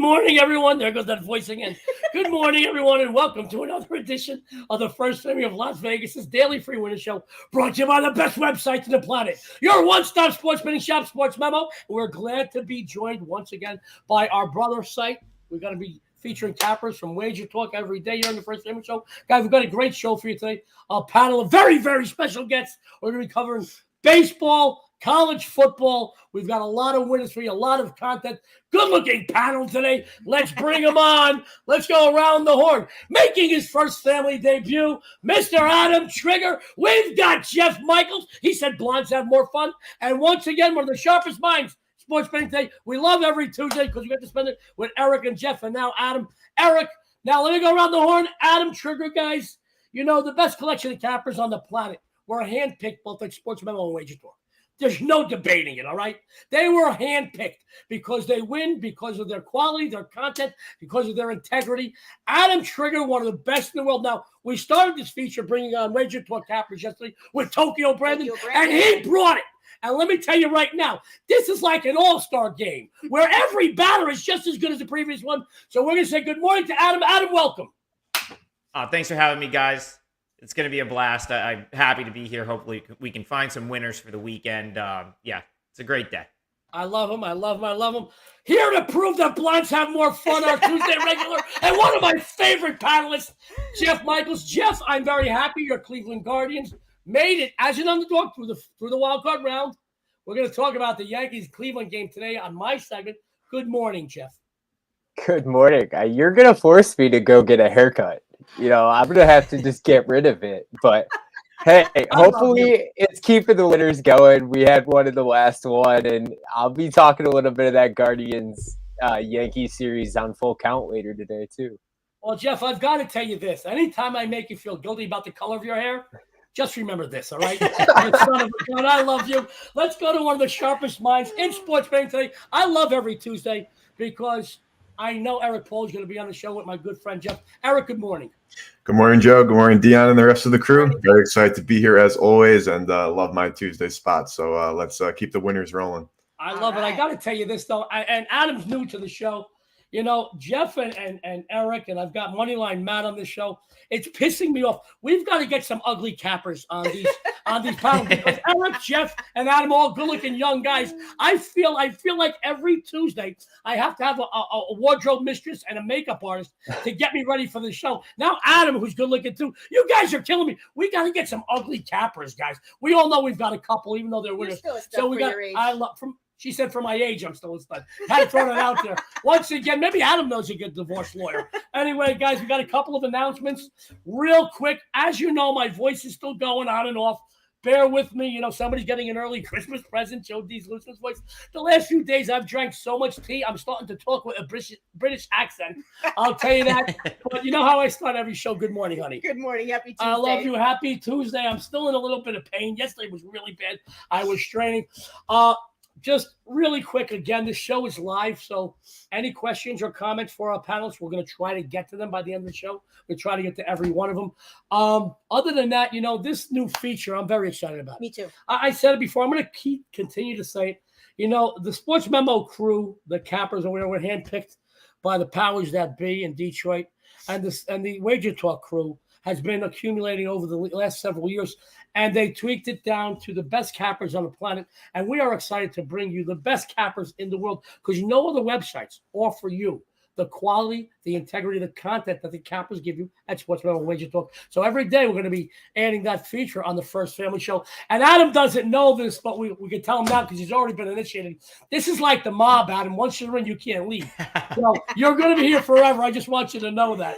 morning, everyone. There goes that voice again. Good morning, everyone, and welcome to another edition of the first family of Las Vegas' daily free winner show, brought to you by the best website on the planet, your one-stop sports betting shop, Sports Memo. We're glad to be joined once again by our brother site. We're going to be featuring cappers from WagerTalk every day here on the First Family Show. Guys, we've got a great show for you today. A panel of very, very special guests. We're going to be covering baseball, college football. We've got a lot of winners for you, a lot of content. Good-looking panel today. Let's bring them on. Let's go around the horn. Making his first family debut, Mr. Adam Trigger. We've got Jeff Michaels. He said blondes have more fun. And once again, one of the sharpest minds, Sports Betting Today. We love every Tuesday because we get to spend it with Eric and Jeff, and now Adam. Eric, now let me go around the horn. Adam Trigger, guys. You know, the best collection of cappers on the planet were handpicked both like Sports Memo and WagerTalk. There's no debating it, all right? They were handpicked because they win, because of their quality, their content, because of their integrity. Adam Trigger, one of the best in the world. Now, we started this feature bringing on WagerTalk cappers yesterday with Tokyo Brandon, and he brought it. And let me tell you right now, this is like an all-star game where every batter is just as good as the previous one. So we're going to say good morning to Adam. Adam, welcome. Thanks for having me, guys. It's going to be a blast. I'm happy to be here. Hopefully we can find some winners for the weekend. Yeah, it's a great day. I love him. I love him. I love him. Here to prove that blondes have more fun, our Tuesday regular, and one of my favorite panelists, Jeff Michaels. Jeff, I'm very happy your Cleveland Guardians made it as an underdog through the wild card round. We're going to talk about the Yankees-Cleveland game today on my segment. Good morning, Jeff. Good morning. You're going to force me to go get a haircut. You know, I'm going to have to just get rid of it. But, hey, hopefully it's keeping the winners going. We had one in the last one, and I'll be talking a little bit of that Guardians-Yankees series on Full Count later today, too. Well, Jeff, I've got to tell you this. Anytime I make you feel guilty about the color of your hair, just remember this, all right? You son of a gun, I love you. Let's go to one of the sharpest minds in sports betting today. I love every Tuesday because I know Eric Pauly is going to be on the show with my good friend Jeff. Eric, good morning. Good morning, Joe. Good morning, Dionne and the rest of the crew. Very excited to be here as always, and love my Tuesday spot. So let's keep the winners rolling. I love it. I got to tell you this, though, and Adam's new to the show. You know, Jeff and Eric, and I've got Moneyline Matt on the show. It's pissing me off. We've got to get some ugly cappers on these panels because Eric, Jeff, and Adam, all good-looking young guys. I feel like every Tuesday I have to have a wardrobe mistress and a makeup artist to get me ready for the show. Now Adam, who's good-looking too. You guys are killing me. We got to get some ugly cappers, guys. We all know we've got a couple, even though they're winners. So we got. I love from. She said, for my age, I'm still a stud. Had to throw that out there. Once again, maybe Adam knows a good divorce lawyer. Anyway, guys, we got a couple of announcements real quick. As you know, my voice is still going on and off. Bear with me. You know, somebody's getting an early Christmas present. Joe D's losing his voice. The last few days, I've drank so much tea, I'm starting to talk with a British accent. I'll tell you that. But you know how I start every show. Good morning, honey. Good morning. Happy Tuesday. I love you. Happy Tuesday. I'm still in a little bit of pain. Yesterday was really bad. I was straining. Just really quick, again, this show is live, so any questions or comments for our panelists, we're going to try to get to them by the end of the show. We'll try to get to every one of them. Other than that, you know, this new feature, I'm very excited about. Me too. I said it before. I'm going to continue to say it. You know, the Sports Memo crew, the cappers, were handpicked by the powers that be in Detroit, and the WagerTalk crew has been accumulating over the last several years, and they tweaked it down to the best cappers on the planet. And we are excited to bring you the best cappers in the world because no other websites offer you the quality, the integrity, the content that the cappers give you at Sports Memo and WagerTalk. So every day we're going to be adding that feature on the First Family Show. And Adam doesn't know this, but we can tell him now because he's already been initiated. This is like the mob, Adam. Once you're in, you can't leave. So you're going to be here forever. I just want you to know that.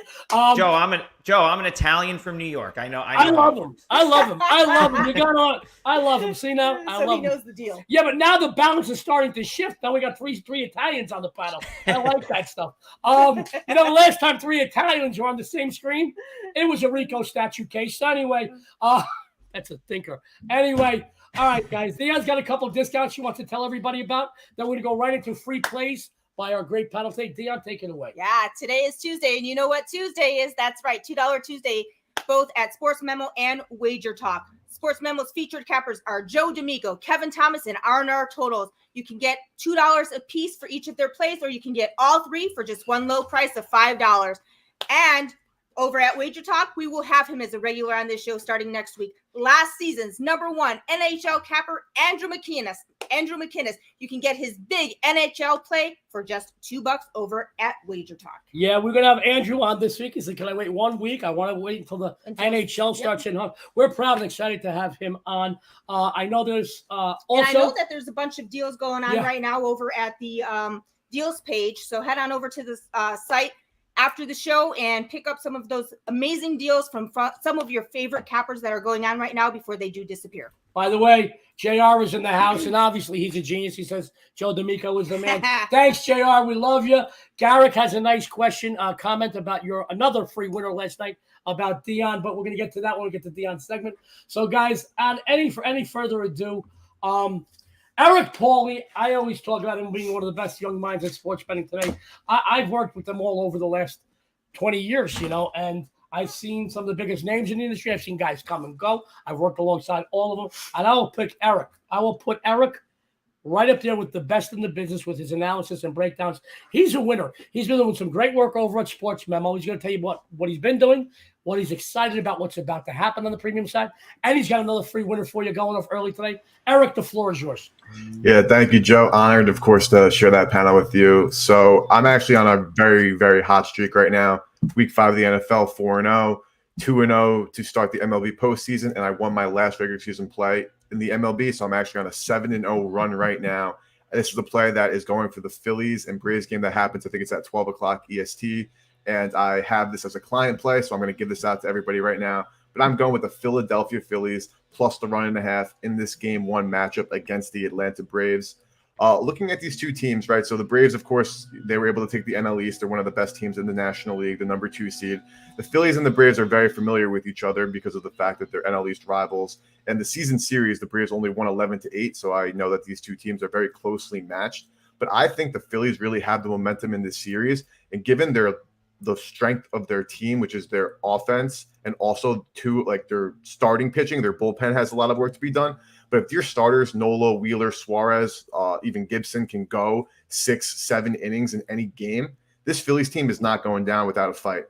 Joe, I'm an Italian from New York. I know. I love him. I love him. You got on. I love him. See now? I love him. He knows the deal. Yeah, but now the balance is starting to shift. Now we got three Italians on the panel. I like that stuff. You know, the last time 3 Italians were on the same screen, it was a Rico statue case. So anyway, that's a thinker. Anyway, all right, guys. Dionne's got a couple of discounts she wants to tell everybody about. Then we're going to go right into free plays by our great panel today. Dionne, take it away. Yeah, today is Tuesday, and you know what Tuesday is? That's right, $2 Tuesday, both at Sports Memo and WagerTalk. Sports Memo's featured cappers are Joe D'Amico, Kevin Thomas, and R&R Totals. You can get $2 a piece for each of their plays, or you can get all three for just one low price of $5. And over at WagerTalk, we will have him as a regular on this show starting next week. Last season's #1 NHL capper, Andrew McInnes. You can get his big NHL play for just $2 over at WagerTalk. Yeah, we're going to have Andrew on this week. He said, can I wait 1 week? I want to wait until the NHL starts. Yep. We're proud and excited to have him on. I know there's also... And I know that there's a bunch of deals going on right now over at the deals page. So head on over to the site after the show and pick up some of those amazing deals from some of your favorite cappers that are going on right now before they do disappear. By the way, JR is in the house, and obviously he's a genius. He says Joe D'Amico is the man. Thanks, JR. We love you. Garrick has a nice comment about another free winner last night about Dionne, but we're going to get to that when we get to Dionne's segment. So, guys, for any further ado, Eric Pauly, I always talk about him being one of the best young minds in sports betting today. I've worked with them all over the last 20 years, and I've seen some of the biggest names in the industry. I've seen guys come and go. I've worked alongside all of them, and I will pick Eric. I will put Eric right up there with the best in the business with his analysis and breakdowns. He's a winner. He's been doing some great work over at Sports Memo. He's going to tell you what he's been doing, what he's excited about, what's about to happen on the premium side, and he's got another free winner for you going off early today. Eric, the floor is yours. Yeah, thank you, Joe. Honored, of course, to share that panel with you. So I'm actually on a very, very hot streak right now. Week 5 of the NFL, 4-0, 2-0 to start the MLB postseason, and I won my last regular season play in the MLB, so I'm actually on a 7-0 run right now. And this is a play that is going for the Phillies and Braves game that happens. I think it's at 12 o'clock EST, and I have this as a client play, so I'm going to give this out to everybody right now. But I'm going with the Philadelphia Phillies plus the 1.5 in this Game 1 matchup against the Atlanta Braves. Looking at these two teams, right? So the Braves, of course, they were able to take the NL East. They're one of the best teams in the National League, the number 2 seed. The Phillies and the Braves are very familiar with each other because of the fact that they're NL East rivals. And the season series, the Braves only won 11-8, so I know that these two teams are very closely matched. But I think the Phillies really have the momentum in this series, and given the strength of their team, which is their offense, and also their starting pitching, their bullpen has a lot of work to be done. But if your starters, Nola, Wheeler, Suarez, even Gibson, can go 6-7 innings in any game, this Phillies team is not going down without a fight.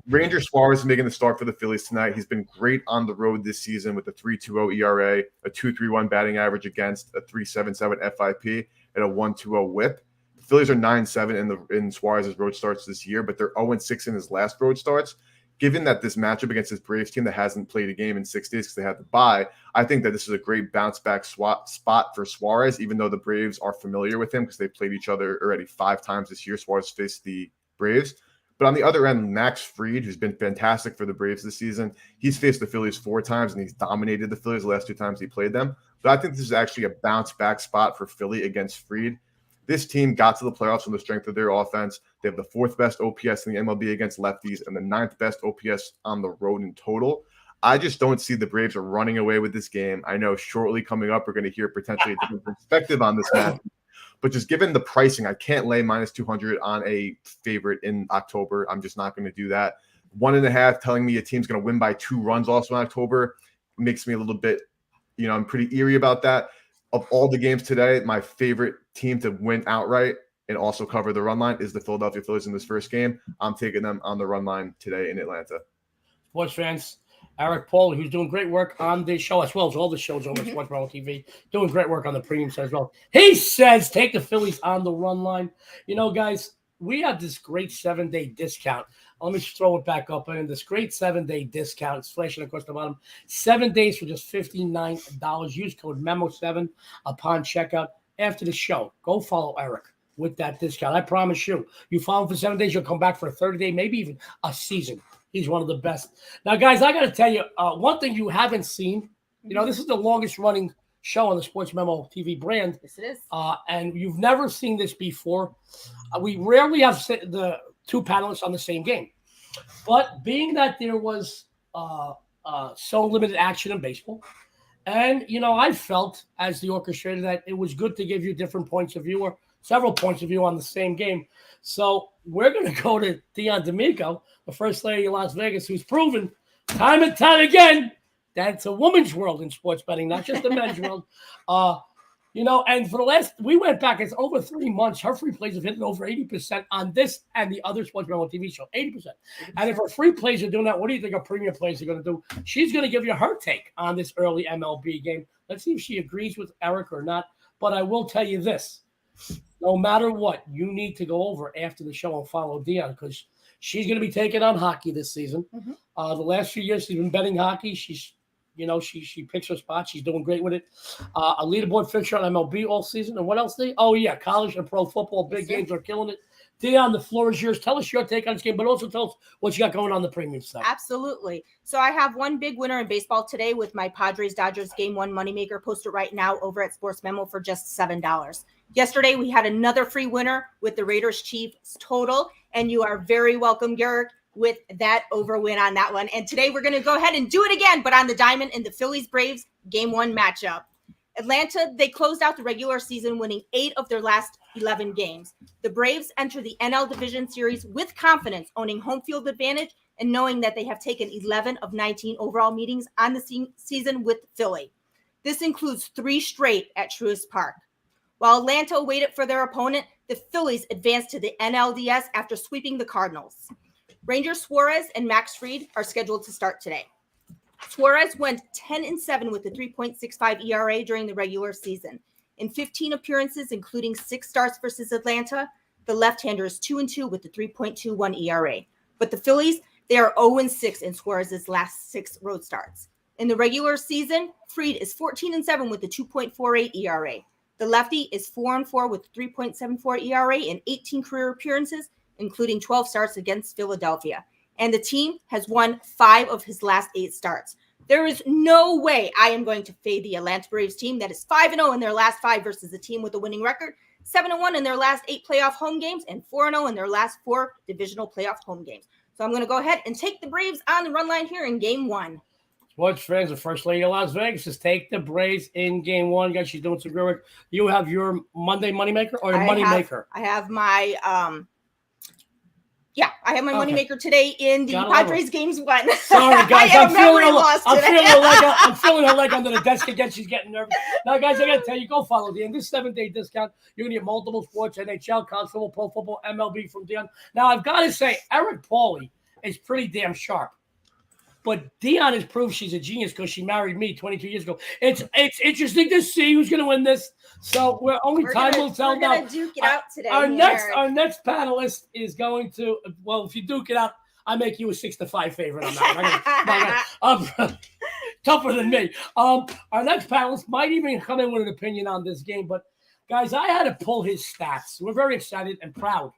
Ranger Suarez is making the start for the Phillies tonight. He's been great on the road this season with a 3.20 ERA, a 2.31 batting average against, a 3.77 FIP, and a 1.20 WHIP. The Phillies are 9-7 in Suarez's road starts this year, but they're 0-6 in his last road starts. Given that this matchup against this Braves team that hasn't played a game in 6 days because they had to bye, I think that this is a great bounce-back spot for Suarez, even though the Braves are familiar with him because they played each other already 5 times this year. Suarez faced the Braves. But on the other end, Max Fried, who's been fantastic for the Braves this season, he's faced the Phillies 4 times, and he's dominated the Phillies the last 2 times he played them. But I think this is actually a bounce-back spot for Philly against Fried. This team got to the playoffs on the strength of their offense. They have the 4th best OPS in the MLB against lefties and the 9th best OPS on the road in total. I just don't see the Braves are running away with this game. I know shortly coming up, we're going to hear potentially a different perspective on this match. But just given the pricing, I can't lay -200 on a favorite in October. I'm just not going to do that. 1.5 telling me a team's going to win by 2 runs also in October makes me a little bit, I'm pretty eerie about that. Of all the games today, my favorite team to win outright and also cover the run line is the Philadelphia Phillies in this first game. I'm taking them on the run line today in Atlanta. Sports fans, Eric Pauly, who's doing great work on this show as well as all the shows over Sports Memo TV, doing great work on the premium side as well. He says take the Phillies on the run line. Guys, we have this great 7-day discount. Let me throw it back up. And this great 7-day discount, it's flashing across the bottom. 7 days for just $59. Use code MEMO7 upon checkout. After the show, go follow Eric with that discount. I promise you. You follow him for 7 days, you'll come back for a 30-day, maybe even a season. He's one of the best. Now, guys, I got to tell you, one thing you haven't seen, this is the longest running show on the Sports Memo TV brand. Yes, it is. And you've never seen this before. We rarely have the 2 panelists on the same game. But being that there was so limited action in baseball, and, I felt as the orchestrator that it was good to give you different points of view or several points of view on the same game. So we're going to go to Dionne D'Amico, the first lady of Las Vegas, who's proven time and time again That's a woman's world in sports betting, not just a men's world. And for the last, we went back, it's over 3 months. Her free plays have hit over 80% on this and the other sports betting on TV show. 80%. And if her free plays are doing that, what do you think her premium plays are going to do? She's going to give you her take on this early MLB game. Let's see if she agrees with Eric or not. But I will tell you this. No matter what, you need to go over after the show and follow Dionne because she's going to be taking on hockey this season. Mm-hmm. The last few years she's been betting hockey. She's, she picks her spot. She's doing great with it. A leaderboard fixture on MLB all season. And what else? College and pro football, big games are killing it. Dionne, the floor is yours. Tell us your take on this game, but also tell us what you got going on the premium side. Absolutely. So I have one big winner in baseball today with my Padres-Dodgers Game 1 moneymaker posted right now over at Sports Memo for just $7. Yesterday, we had another free winner with the Raiders-Chiefs total, and you are very welcome, Garrett, with that over win on that one. And today, we're going to go ahead and do it again, but on the diamond in the Phillies-Braves Game 1 matchup. Atlanta, they closed out the regular season winning 8 of their last 11 games. The Braves enter the NL Division Series with confidence, owning home field advantage and knowing that they have taken 11 of 19 overall meetings on the season with Philly. This includes 3 straight at Truist Park. While Atlanta waited for their opponent, the Phillies advanced to the NLDS after sweeping the Cardinals. Ranger Suarez and Max Fried are scheduled to start today. Suarez went 10-7 with a 3.65 ERA during the regular season. In 15 appearances, including 6 starts versus Atlanta, the left-hander is 2-2 with a 3.21 ERA. But the Phillies, they are 0-6 in Suarez's last 6 road starts. In the regular season, Fried is 14-7 with a 2.48 ERA. The lefty is 4-4 with 3.74 ERA in 18 career appearances, including 12 starts against Philadelphia. And the team has won 5 of his last 8 starts. There is no way I am going to fade the Atlanta Braves team that is 5-0 in their last 5 versus a team with a winning record, 7-1 in their last 8 playoff home games, and 4-0 in their last 4 divisional playoff home games. So I'm going to go ahead and take the Braves on the run line here in Game 1. Sports fans, the First Lady of Las Vegas says take the Braves in Game 1. Guys, she's doing some great work. You have your Monday moneymaker or your moneymaker? I have my I have my moneymaker today in the Padres Games 1. Sorry, guys. I'm feeling her leg under the desk again. She's getting nervous. Now, guys, I got to tell you, go follow Dionne. This 7-day discount, you're going to get multiple sports, NHL, college football, pro football, MLB from Dionne. Now, I've got to say, Eric Pauly is pretty damn sharp. But Dionne has proved she's a genius because she married me 22 years ago. It's interesting to see who's going to win this. So we're time will tell now. We're going to duke it out today. Our next panelist is going to, well, if you duke it out, I make you a 6-5 favorite on that one. Tougher than me. Our next panelist might even come in with an opinion on this game. But, guys, I had to pull his stats. We're very excited and proud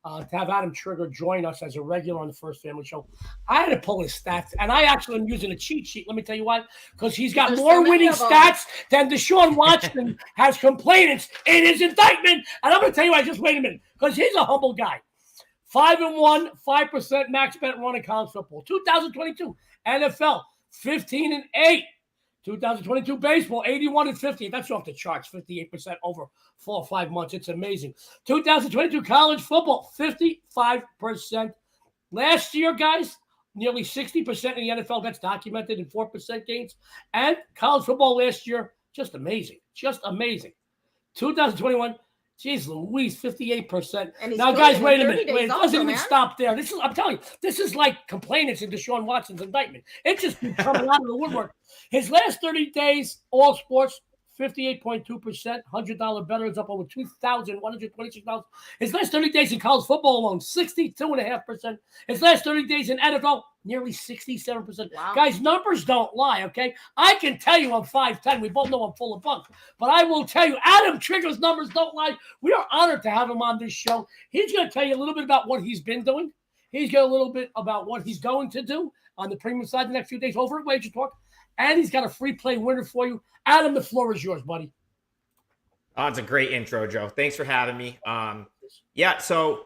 to have Adam Trigger join us as a regular on the First Family Show. I had to pull his stats, and I actually am using a cheat sheet. Let me tell you why. Because he's got more winning stats than Deshaun Watson has complainants in his indictment. And I'm going to tell you why. Just wait a minute. Because he's a humble guy. 5-1, 5% max bet run in college football. 2022 NFL, 15-8. 2022 baseball, 81-50. That's off the charts, 58% over 4 or 5 months. It's amazing. 2022 college football, 55%. Last year, guys, nearly 60% in the NFL. That's documented in 4% gains. And college football last year, just amazing. Just amazing. 2021, geez Louise, 58%. Now, guys, wait a minute. It doesn't even stop there. I'm telling you, this is like complainants in Deshaun Watson's indictment. It's just coming out of the woodwork. His last 30 days, all sports, 58.2%. $100 better is up over $2,126. His last 30 days in college football alone, 62.5%. His last 30 days in NFL, nearly 67%. Wow. Guys, numbers don't lie, okay? I can tell you I'm 5'10". We both know I'm full of bunk. But I will tell you, Adam Trigger's numbers don't lie. We are honored to have him on this show. He's going to tell you a little bit about what he's been doing. He's got a little bit about what he's going to do on the premium side the next few days over at WagerTalk. And he's got a free play winner for you. Adam, the floor is yours, buddy. Oh, it's a great intro, Joe. Thanks for having me. So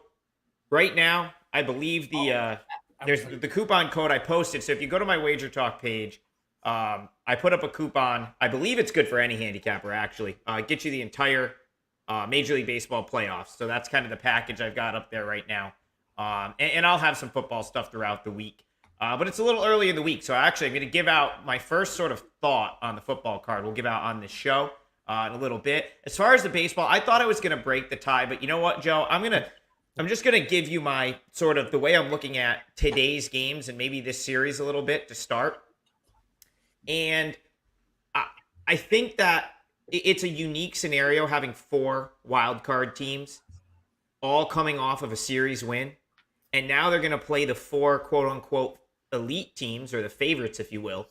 right now, I believe there's the coupon code I posted. So if you go to my WagerTalk page, I put up a coupon. I believe it's good for any handicapper, actually. Get you the entire Major League Baseball playoffs. So that's kind of the package I've got up there right now. And I'll have some football stuff throughout the week. But it's a little early in the week. So actually, I'm going to give out my first sort of thought on the football card. We'll give out on this show in a little bit. As far as the baseball, I thought I was going to break the tie. But you know what, Joe? I'm just going to give you my sort of the way I'm looking at today's games and maybe this series a little bit to start. And I think that it's a unique scenario having 4 wild card teams all coming off of a series win. And now they're going to play the 4 quote unquote elite teams, or the favorites, if you will,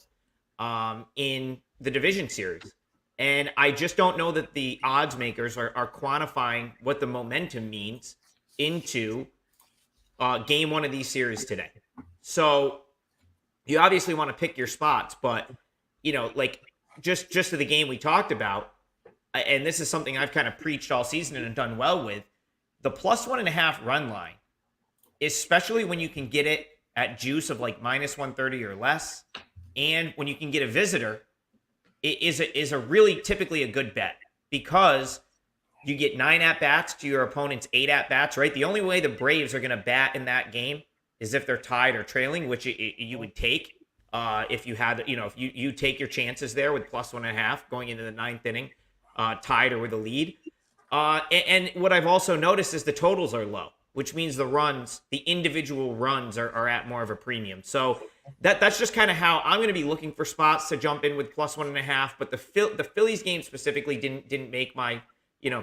in the division series. And I just don't know that the odds makers are quantifying what the momentum means into game 1 of these series today. So you obviously want to pick your spots, but like just to the game we talked about, and this is something I've kind of preached all season and done well with, the plus 1.5 run line, especially when you can get it at juice of like minus 130 or less, and when you can get a visitor, it is a really typically a good bet, because you get 9 at-bats to your opponent's 8 at-bats, right? The only way the Braves are going to bat in that game is if they're tied or trailing, which you would take if you had, if you take your chances there with plus 1.5 going into the 9th inning, tied or with a lead. And what I've also noticed is the totals are low, which means the individual runs are at more of a premium. So that's just kind of how I'm going to be looking for spots to jump in with plus 1.5. But the Phillies game specifically didn't make my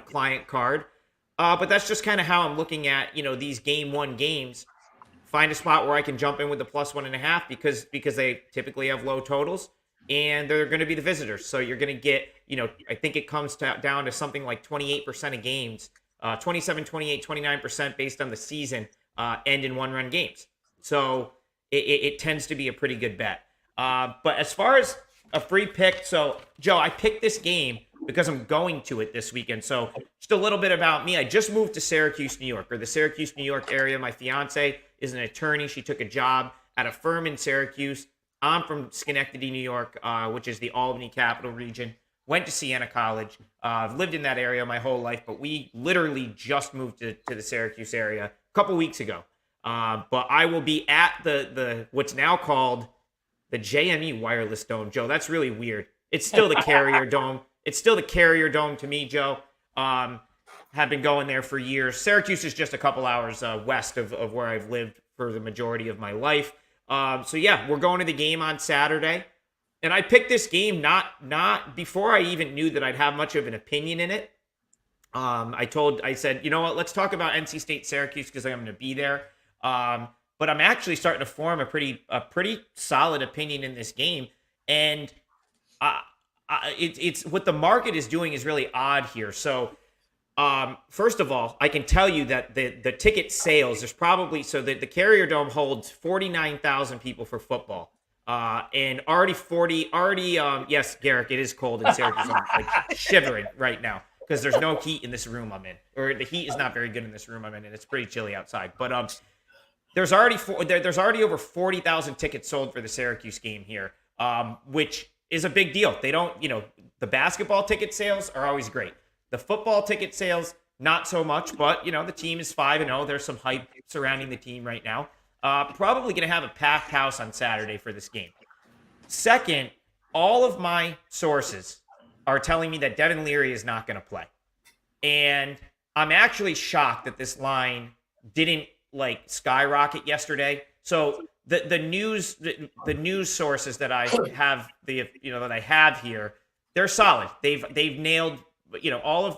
client card. But that's just kind of how I'm looking at these game 1 games. Find a spot where I can jump in with the plus 1.5 because they typically have low totals, and they're going to be the visitors. So you're going to get, I think it comes down to something like 28% of games, 27, 28, 29% based on the season, end in 1-run games. So it tends to be a pretty good bet. But as far as a free pick, so Joe, I picked this game because I'm going to it this weekend. So just a little bit about me. I just moved to Syracuse, New York, or the Syracuse, New York area. My fiance is an attorney. She took a job at a firm in Syracuse. I'm from Schenectady, New York, which is the Albany capital region. Went to Siena College. I've lived in that area my whole life, but we literally just moved to the Syracuse area a couple weeks ago. But I will be at the what's now called the JME Wireless Dome. Joe, that's really weird. It's still the Carrier Dome. It's still the Carrier Dome to me, Joe. Have been going there for years. Syracuse is just a couple hours west of where I've lived for the majority of my life. So yeah, we're going to the game on Saturday. And I picked this game not before I even knew that I'd have much of an opinion in it. I said, you know what, let's talk about NC State Syracuse because I'm going to be there. But I'm actually starting to form a pretty solid opinion in this game. And it's what the market is doing is really odd here. So first of all, I can tell you that the ticket sales, there's probably, so the Carrier Dome holds 49,000 people for football. And yes, Garrick, it is cold in Syracuse. I'm like shivering right now because there's no heat in this room I'm in, or the heat is not very good in this room I'm in, and it's pretty chilly outside. But there's already over 40,000 tickets sold for the Syracuse game here, which is a big deal. They don't, the basketball ticket sales are always great. The football ticket sales, not so much, but the team is 5-0. There's some hype surrounding the team right now. Probably going to have a packed house on Saturday for this game. Second, all of my sources are telling me that Devin Leary is not going to play. And I'm actually shocked that this line didn't skyrocket yesterday. So the news sources that I have that I have here, they're solid. They've nailed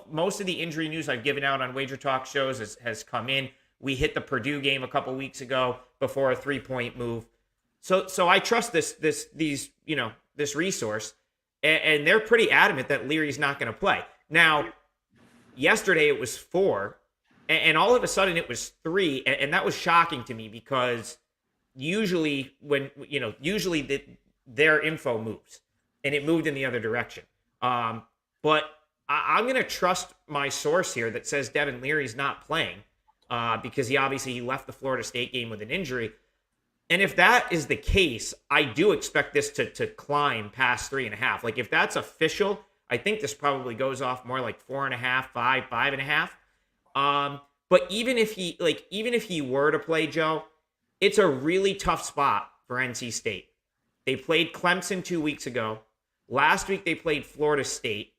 most of the injury news I've given out on WagerTalk shows has come in. We hit the Purdue game a couple weeks ago before a 3-point move. So I trust this resource, and they're pretty adamant that Leary's not going to play. Now, yesterday it was 4, and all of a sudden it was 3, and that was shocking to me because usually their info moves, and it moved in the other direction. But I'm going to trust my source here that says Devin Leary's not playing. Because he left the Florida State game with an injury. And if that is the case, I do expect this to climb past 3.5. Like if that's official, I think this probably goes off more like 4.5, 5, 5.5. But even if he were to play, Joe, it's a really tough spot for NC State. They played Clemson 2 weeks ago. Last week they played Florida State.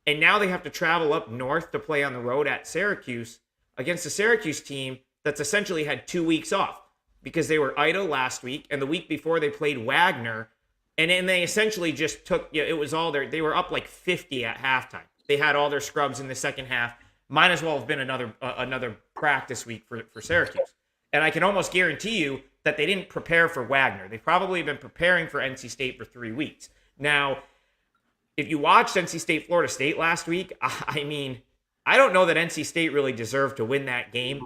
And now they have to travel up north to play on the road at Syracuse against a Syracuse team that's essentially had 2 weeks off because they were idle last week. And the week before they played Wagner. And then they essentially just took, it was all they were up like 50 at halftime. They had all their scrubs in the second half. Might as well have been another practice week for Syracuse. And I can almost guarantee you that they didn't prepare for Wagner. They've probably been preparing for NC State for 3 weeks. Now, if you watched NC State, Florida State last week, I mean, I don't know that NC State really deserved to win that game.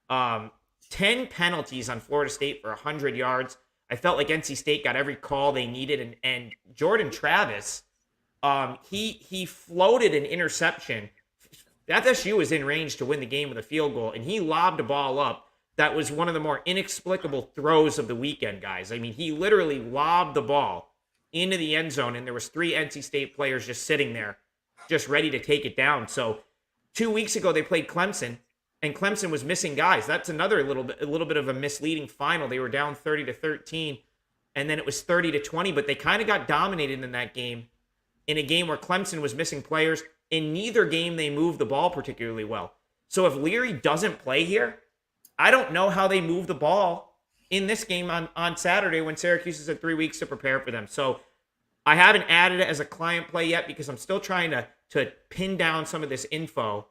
10 penalties on Florida State for 100 yards. I felt like NC State got every call they needed. And Jordan Travis, he floated an interception. FSU was in range to win the game with a field goal, and he lobbed a ball up. That was one of the more inexplicable throws of the weekend, guys. I mean, he literally lobbed the ball into the end zone, and there was 3 NC State players just sitting there, just ready to take it down. So 2 weeks ago, they played Clemson, and Clemson was missing guys. That's another little bit of a misleading final. They were down 30-13, and then it was 30-20, but they kind of got dominated in that game, in a game where Clemson was missing players. In neither game, they moved the ball particularly well. So if Leary doesn't play here, I don't know how they move the ball in this game on Saturday when Syracuse has had 3 weeks to prepare for them. So I haven't added it as a client play yet because I'm still trying to pin down some of this info.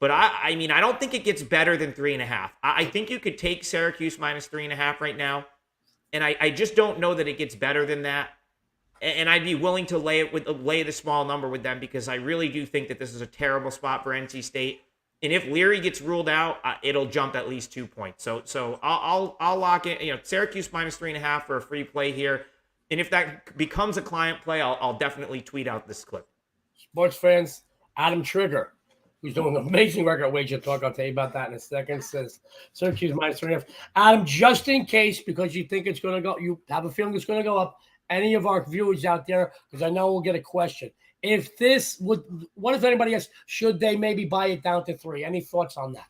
But I mean, I don't think it gets better than 3.5. I think you could take Syracuse minus 3.5 right now. And I just don't know that it gets better than that. And I'd be willing to lay the small number with them because I really do think that this is a terrible spot for NC State. And if Leary gets ruled out, it'll jump at least 2 points. So I'll lock it. Syracuse minus 3.5 for a free play here. And if that becomes a client play, I'll definitely tweet out this clip. Sports fans, Adam Trigger, who's doing an amazing work at WagerTalk. I'll tell you about that in a second. Says Syracuse minus 3.5. Adam, just in case, because you think it's going to go, you have a feeling it's going to go up. Any of our viewers out there, because I know we'll get a question. If this would, what if anybody else, should they maybe buy it down to 3? Any thoughts on that?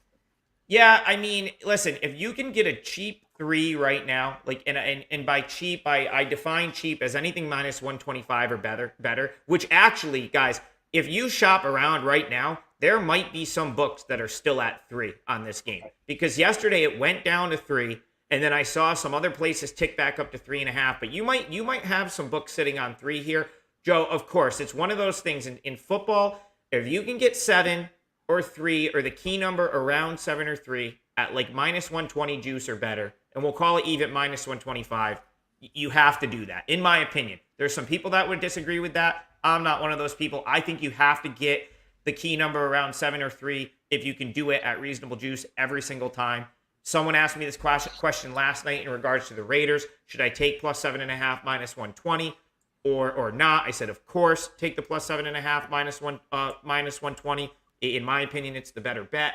Yeah, I mean, listen, if you can get a cheap 3 right now, like, and by cheap, I define cheap as anything minus 125 or better, which actually, guys, if you shop around right now, there might be some books that are still at 3 on this game because yesterday it went down to 3. And then I saw some other places tick back up to 3.5. But you might have some books sitting on 3 here. Joe, of course, it's one of those things in football. If you can get 7 or 3 or the key number around 7 or 3 at like minus 120 juice or better, and we'll call it even minus 125, you have to do that, in my opinion. There's some people that would disagree with that. I'm not one of those people. I think you have to get the key number around 7 or 3 if you can do it at reasonable juice every single time. Someone asked me this question last night in regards to the Raiders. Should I take plus 7.5 minus 120 or not? I said, of course, take the plus 7.5 minus 120. In my opinion, it's the better bet.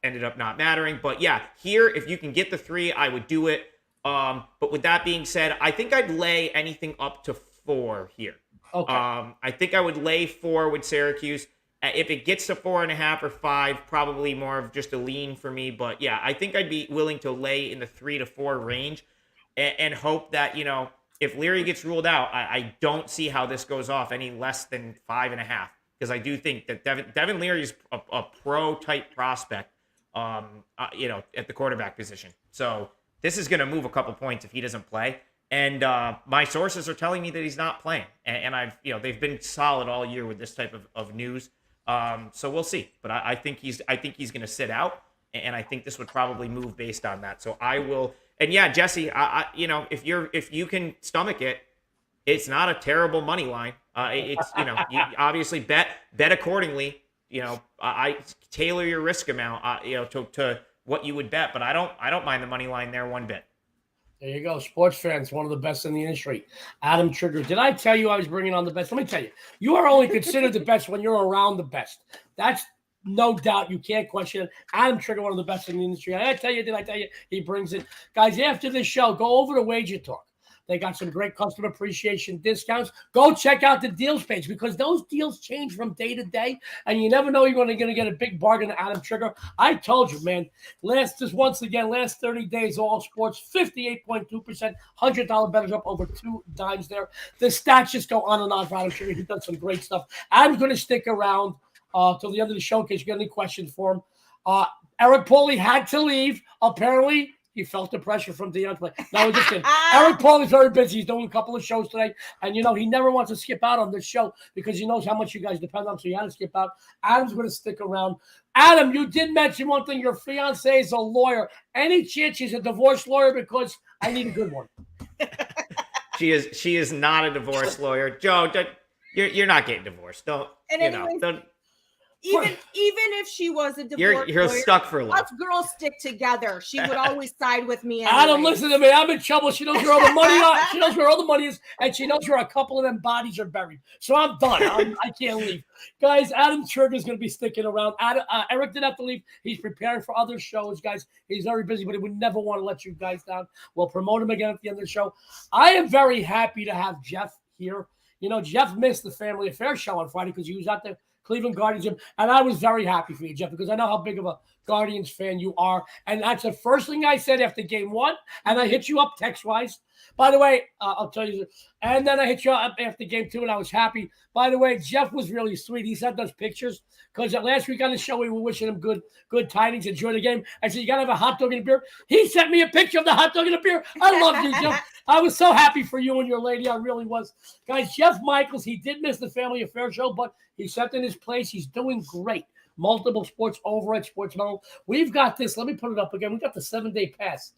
Ended up not mattering. But yeah, here, if you can get the 3, I would do it. But with that being said, I think I'd lay anything up to 4 here. Okay. I think I would lay 4 with Syracuse. If it gets to 4.5 or 5, probably more of just a lean for me. But yeah, I think I'd be willing to lay in the 3 to 4 range and hope that, if Leary gets ruled out, I don't see how this goes off any less than 5.5. Because I do think that Devin Leary is a pro-type prospect, at the quarterback position. So this is going to move a couple points if he doesn't play. And my sources are telling me that he's not playing. And I've, they've been solid all year with this type of news. So we'll see. But I think he's going to sit out, and I think this would probably move based on that. So I will. And yeah, Jesse, if you can stomach it, it's not a terrible money line. It's you obviously bet accordingly. I tailor your risk amount, to what you would bet. But I don't mind the money line there one bit. There you go. Sports fans, one of the best in the industry. Adam Trigger. Did I tell you I was bringing on the best? Let me tell you, you are only considered the best when you're around the best. That's no doubt. You can't question it. Adam Trigger, one of the best in the industry. Did I tell you? He brings it. Guys, after this show, go over to WagerTalk. They got some great customer appreciation discounts. Go check out the deals page because those deals change from day to day, and you never know you're going to get a big bargain at Adam Trigger. I told you, man, last 30 days, all sports, 58.2%, $100 bettors up over 2 dimes there. The stats just go on and on for Adam Trigger. He's done some great stuff. Adam's going to stick around till the end of the show in case you got any questions for him. Eric Pauly had to leave. Apparently, he felt the pressure from Dionne. No, just kidding. Eric Pauly's very busy. He's doing a couple of shows today. And, he never wants to skip out on this show because he knows how much you guys depend on him, so he had to skip out. Adam's going to stick around. Adam, you did mention one thing. Your fiance is a lawyer. Any chance she's a divorce lawyer? Because I need a good one. She is not a divorce lawyer. Joe, you're not getting divorced. Don't. Even if she was a divorce you're lawyer, stuck for life. us girls stick together. She would always side with me. Adam, listen to me. I'm in trouble. She knows where all the money are. She knows where all the money is, and she knows where a couple of them bodies are buried. So I'm done. I can't leave. Guys, Adam Trigger is going to be sticking around. Eric did have to leave. He's preparing for other shows, guys. He's very busy, but he would never want to let you guys down. We'll promote him again at the end of the show. I am very happy to have Jeff here. Jeff missed the Family Affair show on Friday because he was at the Cleveland Guardians gym, and I was very happy for you, Jeff, because I know how big of a Guardians fan you are, and that's the first thing I said after game 1, and I hit you up text-wise. By the way, I'll tell you, and then I hit you up after game 2, and I was happy. By the way, Jeff was really sweet. He sent those pictures because last week on the show, we were wishing him good tidings, enjoy the game. I said, you got to have a hot dog and a beer. He sent me a picture of the hot dog and a beer. I love you, Jeff. I was so happy for you and your lady. I really was. Guys, Jeff Michaels, he did miss the Family Affair show, but he stepped in his place. He's doing great. Multiple sports over at Sports Medal. We've got this. Let me put it up again. We've got the 7-day pass.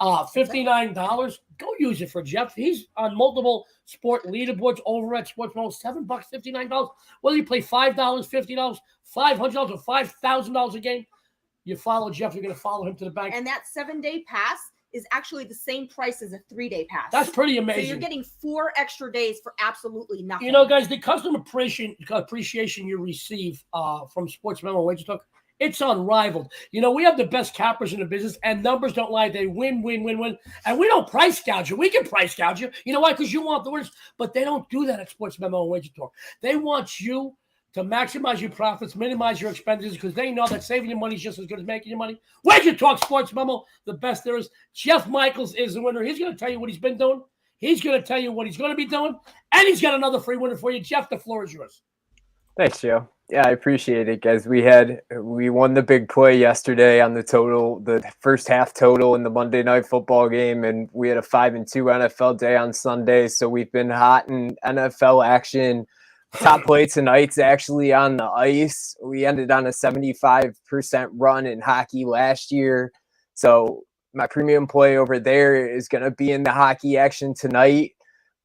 $59. Go use it for Jeff. He's on multiple sport leaderboards over at Sports Medal. $7, $59. Whether you play $5, $50, $500, or $5,000 a game, you follow Jeff, you're going to follow him to the bank. And that 7-day pass is actually the same price as a 3-day pass. That's pretty amazing. So you're getting 4 extra days for absolutely nothing. Guys, the customer appreciation you receive from Sports Medal and WagerTalk, it's unrivaled. We have the best cappers in the business, and numbers don't lie. They win. And we don't price gouge you. We can price gouge you. You know why? Because you want the winners. But they don't do that at Sports Memo and WagerTalk. They want you to maximize your profits, minimize your expenditures, because they know that saving your money is just as good as making your money. WagerTalk Sports Memo, the best there is. Jeff Michaels is the winner. He's going to tell you what he's been doing. He's going to tell you what he's going to be doing. And he's got another free winner for you. Jeff, the floor is yours. Thanks, Joe. Yeah, I appreciate it, guys. We won the big play yesterday on the first half total in the Monday Night Football game, and we had a 5-2 NFL day on Sunday. So we've been hot in NFL action. Top play tonight's actually on the ice. We ended on a 75% run in hockey last year. So my premium play over there is going to be in the hockey action tonight.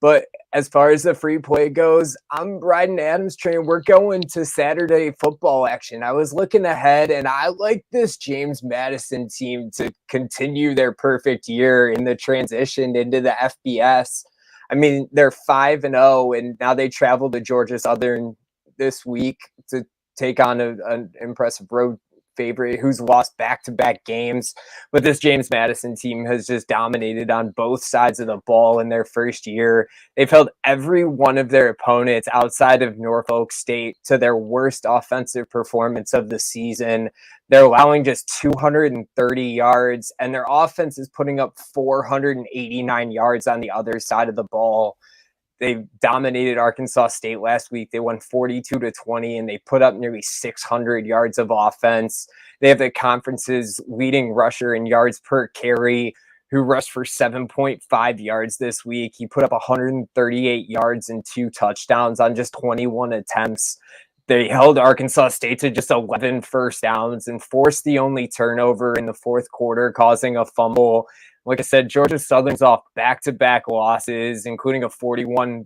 But as far as the free play goes, I'm riding Adam's train. We're going to Saturday football action. I was looking ahead, and I like this James Madison team to continue their perfect year in the transition into the FBS. I mean, they're 5-0, and now they travel to Georgia Southern this week to take on an impressive road favorite who's lost back-to-back games. But this James Madison team has just dominated on both sides of the ball in their first year. They've held every one of their opponents outside of Norfolk State to their worst offensive performance of the season. They're allowing just 230 yards, and their offense is putting up 489 yards on the other side of the ball. They dominated Arkansas State last week. They won 42-20, and they put up nearly 600 yards of offense. They have the conference's leading rusher in yards per carry, who rushed for 7.5 yards this week. He put up 138 yards and 2 touchdowns on just 21 attempts. They held Arkansas State to just 11 first downs and forced the only turnover in the fourth quarter, causing a fumble. Like I said, Georgia Southern's off back-to-back losses, including a 41-33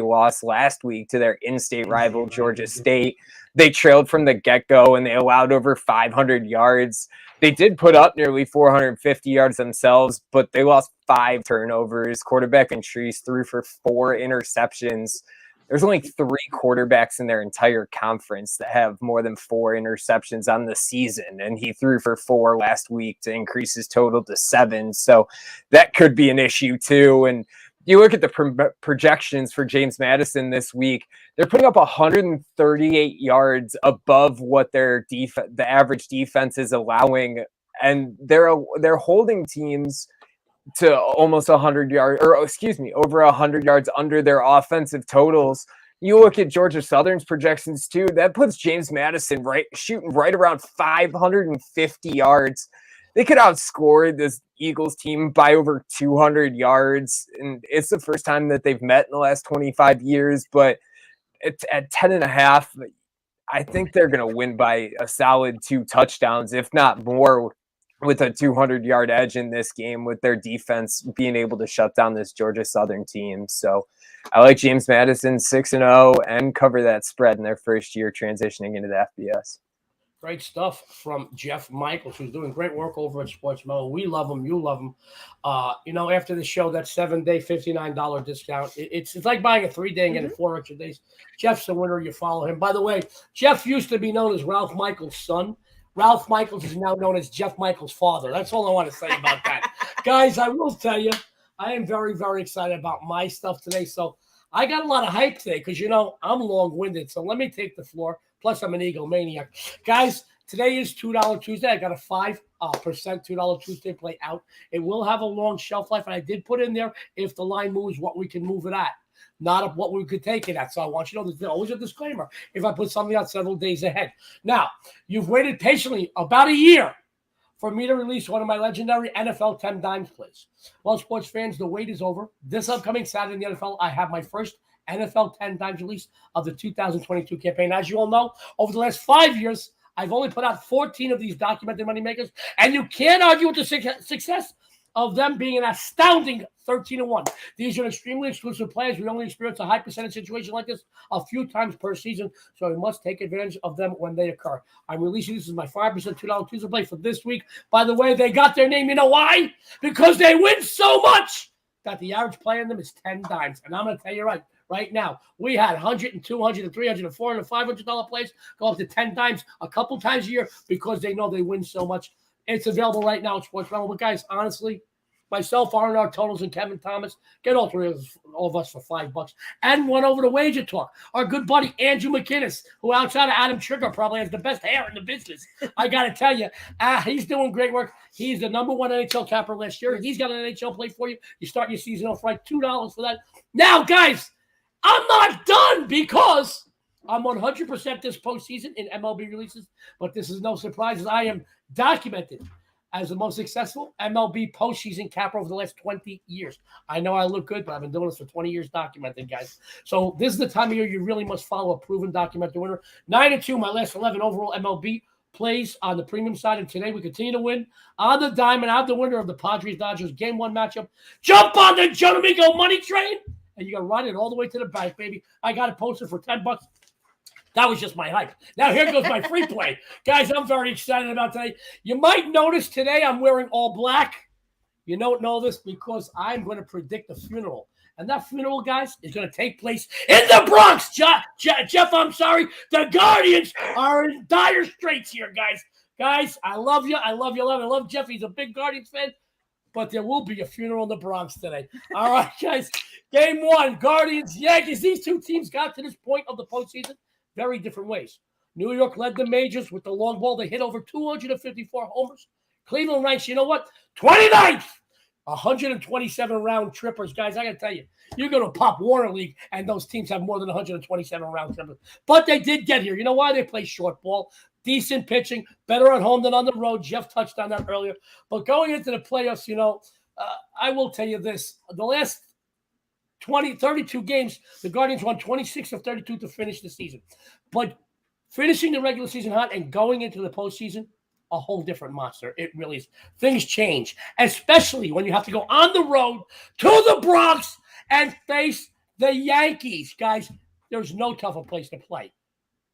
loss last week to their in-state rival, Georgia State. They trailed from the get-go, and they allowed over 500 yards. They did put up nearly 450 yards themselves, but they lost 5 turnovers. Quarterback Ventrese threw for 4 interceptions. There's only 3 quarterbacks in their entire conference that have more than 4 interceptions on the season, and he threw for 4 last week to increase his total to 7. So that could be an issue too. And you look at the projections for James Madison this week, they're putting up 138 yards above what the average defense is allowing, and they're holding teams to almost 100 yards, or excuse me, over 100 yards under their offensive totals. You look at Georgia Southern's projections too, that puts James Madison shooting right around 550 yards. They could outscore this Eagles team by over 200 yards. And it's the first time that they've met in the last 25 years, but at 10.5, I think they're going to win by a solid 2 touchdowns, if not more, with a 200-yard edge in this game, with their defense being able to shut down this Georgia Southern team. So I like James Madison 6-0 and cover that spread in their first year transitioning into the FBS. Great stuff from Jeff Michaels, who's doing great work over at Sports Mellow. We love him. You love him. After the show, that 7-day, $59 discount. It's like buying a 3-day and getting 4 extra days. Jeff's the winner. You follow him. By the way, Jeff used to be known as Ralph Michaels' son. Ralph Michaels is now known as Jeff Michaels' father. That's all I want to say about that. Guys, I will tell you, I am very, very excited about my stuff today. So I got a lot of hype today because, I'm long-winded. So let me take the floor. Plus, I'm an egomaniac. Guys, today is $2 Tuesday. I got a 5% $2 Tuesday play out. It will have a long shelf life. And I did put in there, if the line moves, what we can move it at. Not what we could take it at. So I want you to know there's always a disclaimer if I put something out several days ahead. Now, you've waited patiently about a year for me to release one of my legendary NFL 10 dimes plays. Well, sports fans, the wait is over. This upcoming Saturday in the NFL, I have my first NFL 10 dimes release of the 2022 campaign. As you all know, over the last 5 years, I've only put out 14 of these documented moneymakers, and you can't argue with the success of them being an astounding 13-1. These are extremely exclusive players. We only experience a high percentage situation like this a few times per season, so we must take advantage of them when they occur. I'm releasing this as my 5% $2 Tuesday play for this week. By the way, they got their name. You know why? Because they win so much that the average play in them is 10 dimes. And I'm going to tell you right now, we had $100 and $200 and $300 and $400 and $500 plays go up to 10 dimes a couple times a year because they know they win so much. It's available right now at Sports Realm. But guys, honestly, myself, R&R Totals, and Kevin Thomas, get all three of us for $5. And one over to WagerTalk. Our good buddy, Andrew McKinnis, who outside of Adam Trigger probably has the best hair in the business. I got to tell you, he's doing great work. He's the number 1 NHL capper last year. He's got an NHL play for you. You start your season off right, $2 for that. Now, guys, I'm not done because I'm 100% this postseason in MLB releases, but this is no surprise as I am documented as the most successful MLB postseason capper over the last 20 years. I know I look good, but I've been doing this for 20 years documenting, guys. So this is the time of year you really must follow a proven documented winner. 9-2, my last 11 overall MLB plays on the premium side, and today we continue to win on the diamond. I have the winner of the Padres-Dodgers Game 1 matchup. Jump on the Joe D'Amico money train, and you got to ride it all the way to the bank, baby. I got it posted for $10. That was just my hype. Now here goes my free play. Guys, I'm very excited about today. You might notice today I'm wearing all black. You don't know this because I'm going to predict the funeral. And that funeral, guys, is going to take place in the Bronx. Jeff, I'm sorry. The Guardians are in dire straits here, guys. Guys, I love you. I love you. I love Jeff. He's a big Guardians fan. But there will be a funeral in the Bronx today. All right, guys. Game 1, Guardians, Yankees. These two teams got to this point of the postseason very different ways. New York led the majors with the long ball. They hit over 254 homers. Cleveland ranks, you know what? 29th. 127 round trippers. Guys, I got to tell you, you're going to Pop Warner League, and those teams have more than 127 round trippers. But they did get here. You know why? They play short ball. Decent pitching. Better at home than on the road. Jeff touched on that earlier. But going into the playoffs, I will tell you this. The last 32 games, the Guardians won 26 of 32 to finish the season. But finishing the regular season hot and going into the postseason, a whole different monster. It really is. Things change, especially when you have to go on the road to the Bronx and face the Yankees. Guys, there's no tougher place to play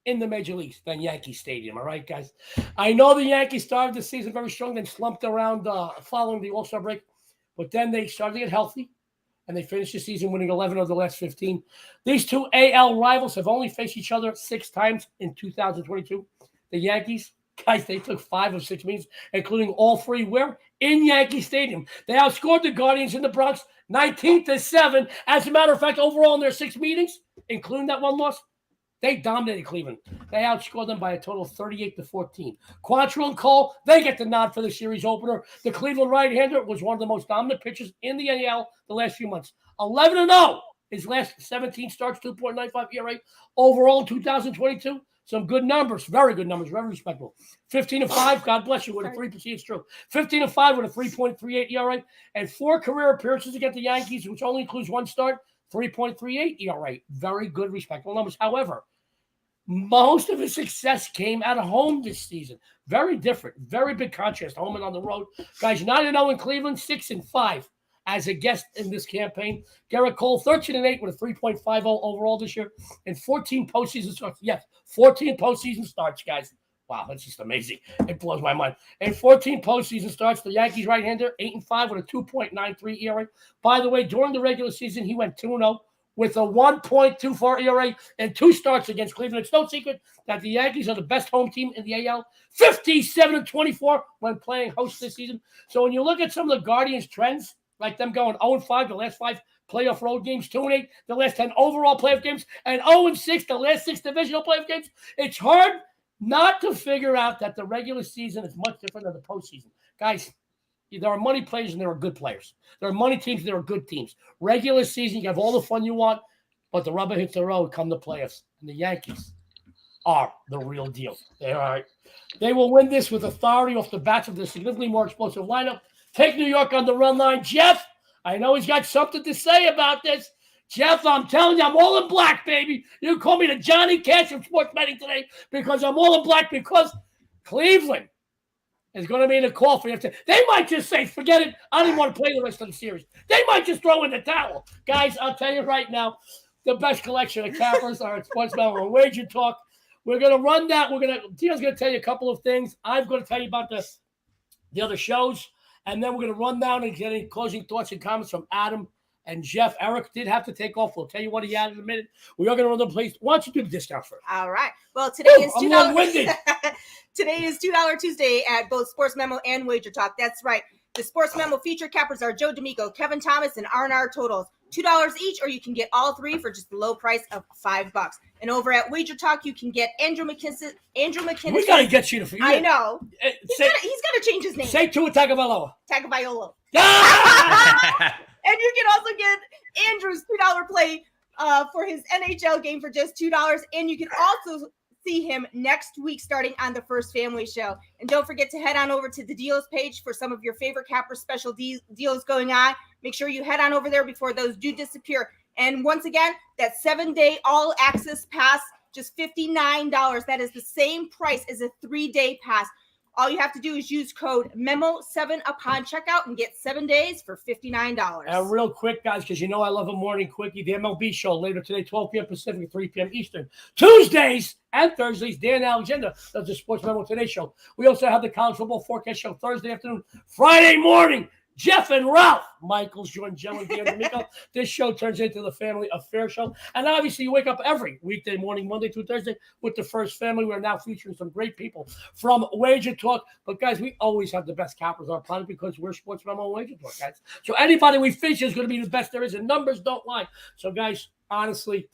in the major leagues than Yankee Stadium. All right, guys? I know the Yankees started the season very strong, then slumped around following the All-Star break, but then they started to get healthy. and they finished the season winning 11 of the last 15. These two AL rivals have only faced each other 6 times in 2022. The Yankees, guys, they took 5 of 6 meetings, including all 3 where? In Yankee Stadium. They outscored the Guardians in the Bronx 19-7. As a matter of fact, overall in their 6 meetings, including that one loss, they dominated Cleveland. They outscored them by a total of 38-14. Quantrill and Cole, they get the nod for the series opener. The Cleveland right-hander was one of the most dominant pitchers in the AL the last few months. 11-0. His last 17 starts, 2.95 ERA. Overall in 2022, some good numbers, very good numbers, very respectable. 15-5, God bless you, with a 3%, it's true. 15-5 with a 3.38 ERA. And 4 career appearances against the Yankees, which only includes 1 start, 3.38 ERA. Very good, respectable numbers. However, most of his success came at home this season. Very different. Very big contrast, home and on the road. Guys, 9-0 in Cleveland, 6-5 as a guest in this campaign. Garrett Cole, 13-8 with a 3.50 overall this year. And 14 postseason starts. Yes, 14 postseason starts, guys. Wow, that's just amazing. It blows my mind. And 14 postseason starts. The Yankees right-hander, 8-5 with a 2.93 ERA. By the way, during the regular season, he went 2-0. With a 1.24 ERA and 2 starts against Cleveland. It's no secret that the Yankees are the best home team in the AL, 57-24 when playing host this season. So when you look at some of the Guardians' trends, like them going 0-5 the last 5 playoff road games, 2-8 the last 10 overall playoff games, and 0-6 the last 6 divisional playoff games, it's hard not to figure out that the regular season is much different than the postseason. Guys, there are money players and there are good players. There are money teams and there are good teams. Regular season, you have all the fun you want, but the rubber hits the road come the playoffs. And the Yankees are the real deal. They will win this with authority off the bats of the significantly more explosive lineup. Take New York on the run line. Jeff, I know he's got something to say about this. Jeff, I'm telling you, I'm all in black, baby. You call me the Johnny Cash of sports betting today because I'm all in black because Cleveland is going to be in the coffin. They might just say, forget it. I don't even want to play the rest of the series. They might just throw in the towel. Guys, I'll tell you right now, the best collection of cappers are at Sports Memo and Wager Talk. We're going to run that. Tina's going to tell you a couple of things. I'm going to tell you about the other shows. And then we're going to run down and get any closing thoughts and comments from Adam and Jeff. Eric did have to take off. We'll tell you what he had in a minute. We are going to run the place. Why don't you do the discount first? All right. Well, today is $2. Today is $2 Tuesday at both Sports Memo and Wager Talk. That's right. The Sports Memo feature cappers are Joe D'Amico, Kevin Thomas, and R&R totals. $2 each, or you can get all 3 for just the low price of $5. And over at Wager Talk, you can get Andrew McKinnon. We got to get you to. I know. He's got to change his name. Say Tua Tagovailoa. Tagovailoa. Ah! And you can also get Andrew's $2 play for his NHL game for just $2. And you can also see him next week starting on the First Family Show. And don't forget to head on over to the deals page for some of your favorite capper special deals going on. Make sure you head on over there before those do disappear. And once again, that 7-day all access pass, just $59. That is the same price as a 3-day pass. All you have to do is use code MEMO7 upon checkout and get 7 days for $59. And real quick, guys, because you know I love a morning quickie. The MLB show later today, 12 p.m. Pacific, 3 p.m. Eastern. Tuesdays and Thursdays, Dan Alexander does the Sports Memo Today show. We also have the College Football Forecast show Thursday afternoon. Friday morning, Jeff and Ralph Michaels join Joe and Dionne D'Amico. This show turns into the Family Affair show. And obviously, you wake up every weekday morning, Monday through Thursday, with the First Family. We're now featuring some great people from Wager Talk. But, guys, we always have the best cappers on our planet because we're Sports Memo and Wager Talk, guys. So anybody we feature is going to be the best there is, and numbers don't lie. So, guys, honestly,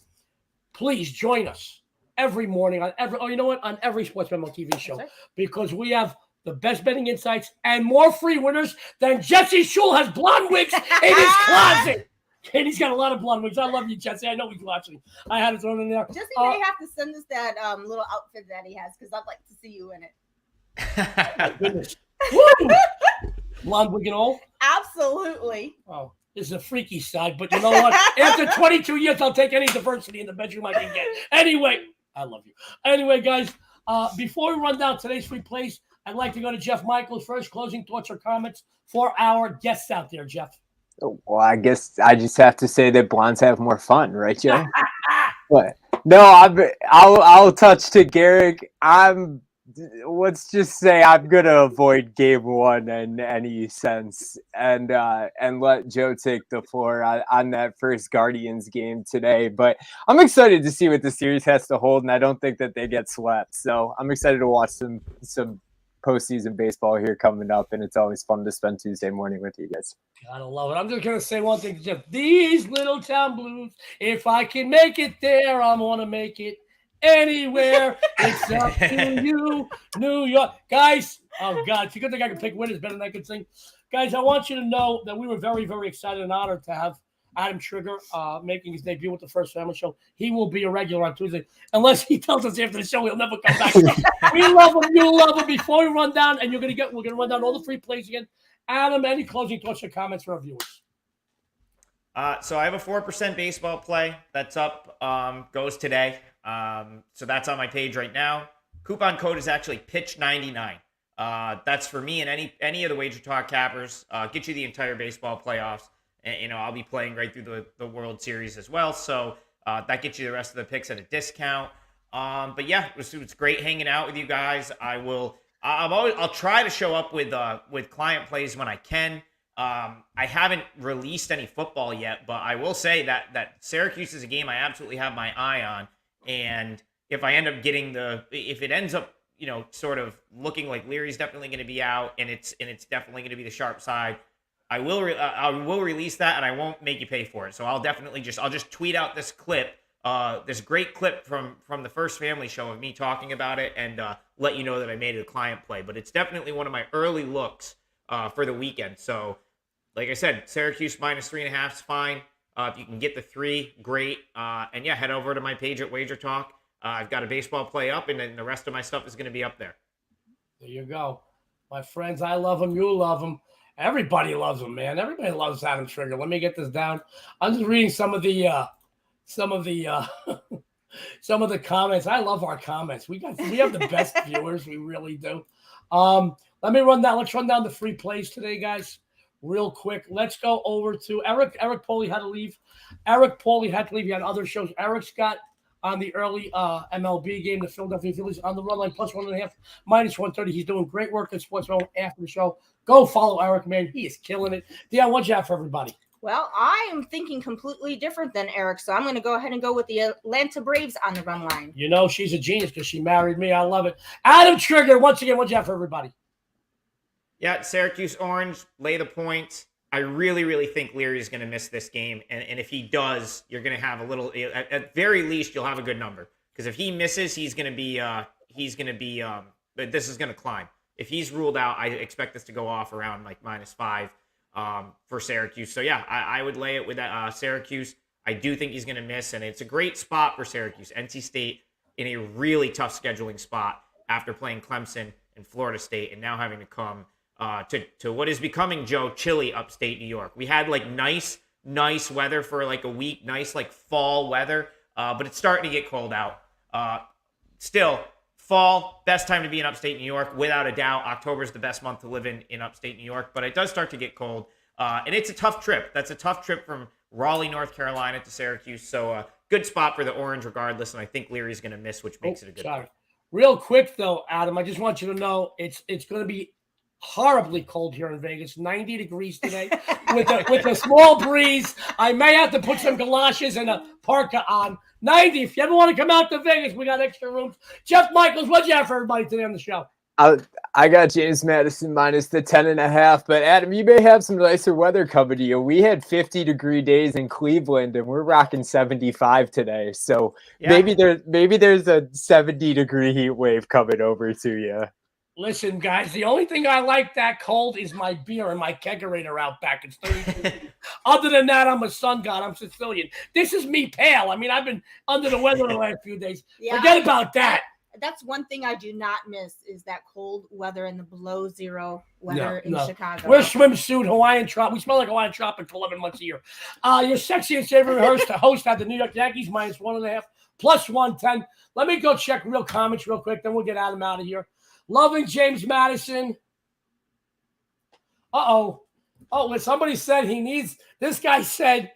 please join us every morning on every Sports Memo TV show because we have the best betting insights and more free winners than Jesse Schul has blonde wigs in his closet. And he's got a lot of blonde wigs. I love you, Jesse. I know he's watching. I had it thrown in there. Jesse may have to send us that little outfit that he has because I'd like to see you in it. Oh, my goodness. Woo! Blonde wig and all? Absolutely. Oh, this is a freaky side, but you know what? After 22 years, I'll take any diversity in the bedroom I can get. Anyway, I love you. Anyway, guys, before we run down today's free plays, I'd like to go to Jeff Michaels first. Closing thoughts or comments for our guests out there, Jeff. Well, I guess I just have to say that blondes have more fun, right, Joe? But no, I'll touch to Garrick. I'm let's just say I'm gonna avoid game one in any sense, and let Joe take the floor on that first Guardians game today. But I'm excited to see what the series has to hold, and I don't think that they get swept. So I'm excited to watch some postseason baseball here coming up, and it's always fun to spend Tuesday morning with you guys. Gotta love it. I'm just gonna say one thing, Jeff. These little town blues. If I can make it there, I'm gonna make it anywhere. It's up to you, New York. Guys, oh God, it's a good thing I can pick winners better than I can sing. Guys, I want you to know that we were very, very excited and honored to have Adam Trigger making his debut with the First Family Show. He will be a regular on Tuesday, unless he tells us after the show he'll never come back. We love him, you love him. Before we run down, and we're gonna run down all the free plays again. Adam, any closing thoughts or comments for our viewers? So I have a 4% baseball play that's up, goes today. So that's on my page right now. Coupon code is actually pitch99. That's for me and any of the WagerTalk cappers. Get you the entire baseball playoffs. And, I'll be playing right through the World Series as well. So that gets you the rest of the picks at a discount. But yeah, it's great hanging out with you guys. I'll try to show up with client plays when I can. I haven't released any football yet, but I will say that Syracuse is a game I absolutely have my eye on. And if I end up if it ends up, sort of looking like Leary's definitely going to be out, and it's definitely going to be the sharp side, I will release that, and I won't make you pay for it. So I'll just tweet out this clip, this great clip from the First Family Show of me talking about it, and let you know that I made it a client play. But it's definitely one of my early looks for the weekend. So, like I said, Syracuse minus 3.5 is fine. If you can get the 3, great. And yeah, head over to my page at WagerTalk. I've got a baseball play up, and then the rest of my stuff is going to be up there. There you go. My friends, I love them. You love them. Everybody loves him, man. Everybody loves Adam Trigger. Let me get this down. I'm just reading some of the comments. I love our comments. We have the best viewers. We really do. Let me run down. Let's run down the free plays today, guys, real quick. Let's go over to Eric. Eric Pauly had to leave. He had other shows. Eric's got on the early MLB game, the Philadelphia Phillies on the run line plus 1.5, minus 130. He's doing great work at Sports Zone after the show. Go follow Eric, man. He is killing it. Dionne, what'd you have for everybody? Well, I am thinking completely different than Eric, so I'm going to go ahead and go with the Atlanta Braves on the run line. She's a genius because she married me. I love it. Adam Trigger, once again, what'd you have for everybody? Yeah, Syracuse Orange, lay the points. I really, really think Leary is going to miss this game. And if he does, you're going to have a little, at very least, you'll have a good number. Because if he misses, this is going to climb. If he's ruled out, I expect this to go off around like -5 for Syracuse. So yeah, I would lay it with Syracuse. I do think he's going to miss, and it's a great spot for Syracuse. NC State in a really tough scheduling spot after playing Clemson and Florida State, and now having to come to what is becoming, Joe, chilly upstate New York. We had like nice weather for like a week, nice like fall weather, but it's starting to get cold out. Still, fall, best time to be in upstate New York, without a doubt. October is the best month to live in upstate New York, but it does start to get cold, and it's a tough trip. That's a tough trip from Raleigh, North Carolina to Syracuse, so good spot for the Orange regardless, and I think Leary's going to miss, which makes it a good one. Real quick, though, Adam, I just want you to know it's going to be horribly cold here in Vegas, 90 degrees today with a small breeze. I may have to put some galoshes and a parka on. 90. If you ever want to come out to Vegas, we got extra rooms. Jeff Michaels, what'd you have for everybody today on the show? I got James Madison minus the 10.5, but Adam, you may have some nicer weather coming to you. We had 50-degree days in Cleveland, and we're rocking 75 today. So yeah, maybe there's a 70-degree heat wave coming over to you. Listen, guys, the only thing I like that cold is my beer and my kegerator out back. It's 32. Other than that, I'm a sun god. I'm Sicilian. This is me pale. I mean, I've been under the weather the last few days. Yeah, forget about that. That's one thing I do not miss is that cold weather and the below zero weather in Chicago. We're swimsuit, Hawaiian tropic. We smell like Hawaiian tropic for 11 months a year. Your sexy and savory host had the New York Yankees minus 1.5, plus 110. Let me go check real comments real quick, then we'll get Adam out of here. Loving James Madison. Oh, when somebody said he needs, this guy said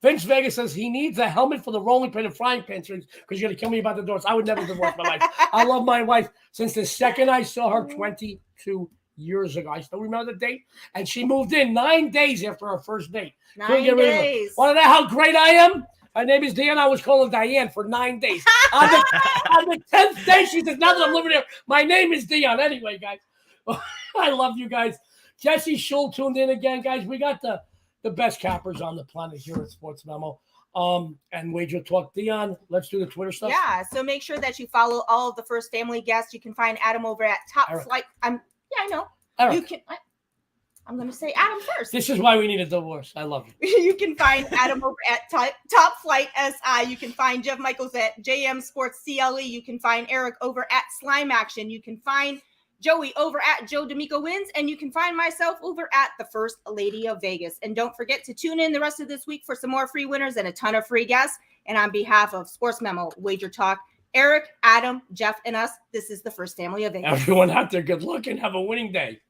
Vince Vegas says he needs a helmet for the rolling pin and frying pan strings because you're going to kill me about the doors. I would never divorce my wife. I love my wife since the second I saw her 22 years ago. I still remember the date. And she moved in 9 days after our first date. 9 days. Want to know how great I am? Her name is Dionne. I was calling Diane for 9 days. on the 10th day, she says, now that I'm living here, my name is Dionne. Anyway, guys, I love you guys. Jesse Schul tuned in again, guys. We got the best cappers on the planet here at Sports Memo. And Wager Talk. Dionne, let's do the Twitter stuff. Yeah, so make sure that you follow all of the First Family guests. You can find Adam over at Top Eric. Flight. I know. Eric. You can. I'm going to say Adam first. This is why we need a divorce. I love you. You can find Adam over at Top Flight SI. You can find Jeff Michaels at JM Sports CLE. You can find Eric over at Slime Action. You can find Joey over at Joe D'Amico Wins. And you can find myself over at the First Lady of Vegas. And don't forget to tune in the rest of this week for some more free winners and a ton of free guests. And on behalf of Sports Memo, Wager Talk, Eric, Adam, Jeff, and us, this is the First Family of Vegas. Everyone out there, good luck and have a winning day.